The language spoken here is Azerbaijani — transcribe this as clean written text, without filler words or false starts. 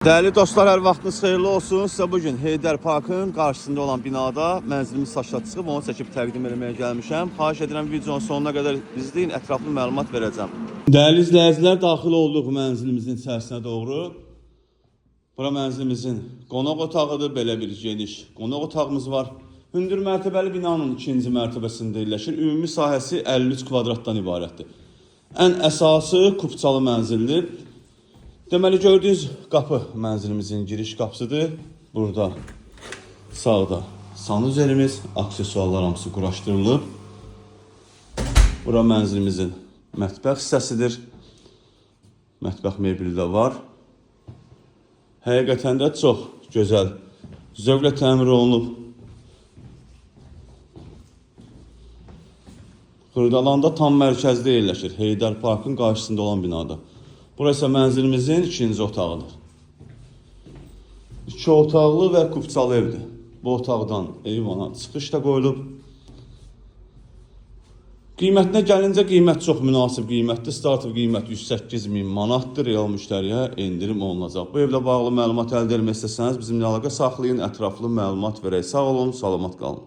Değerli dostlar, hər vaxtınız xeyirli olsun. Sizə bugün Heydər Parkın qarşısında olan binada mənzilimiz saçla çıxıb, onu çəkib təqdim etməyə gəlmişəm. Xahiş edirəm videonun sonuna qədər izləyin, ətraflı məlumat verəcəm. Değerli izləyicilər, daxil olduq mənzilimizin içərisinə doğru. Bura mənzilimizin qonaq otağıdır, belə bir geniş qonaq otağımız var. Hündür mərtəbəli binanın ikinci mərtəbəsində yerləşir. Ümumi sahəsi 53 kvadratdan ibarətdir. Ən əsası kupçalı mənzildir. Deməli, gördüyünüz qapı mənzilimizin giriş qapısıdır. Burada sağda sanuzerimiz, aksesuarlar hamısı quraşdırılıb. Bura mənzilimizin mətbəx hissəsidir. Mətbəx mebeli də var. Həqiqətən də çox gözəl, zövqlə təmir olunub. Xırdalanda tam mərkəzdə yerləşir, Heydər Parkın qarşısında olan binada. Burası mənzilimizin ikinci otağıdır. 2 otaqlı və kupçalı evdir. Bu otaqdan eyvana çıxış da qoyulub. Qiymətinə gəlincə qiymət çox münasib qiymətdir. Startov qiymət 108.000 manatdır. Real müştəriyə endirim olunacaq. Bu evlə bağlı məlumat əldə etmək istəsəniz bizimlə əlaqə saxlayın, ətraflı məlumat verək. Sağ olun, salamat qalın.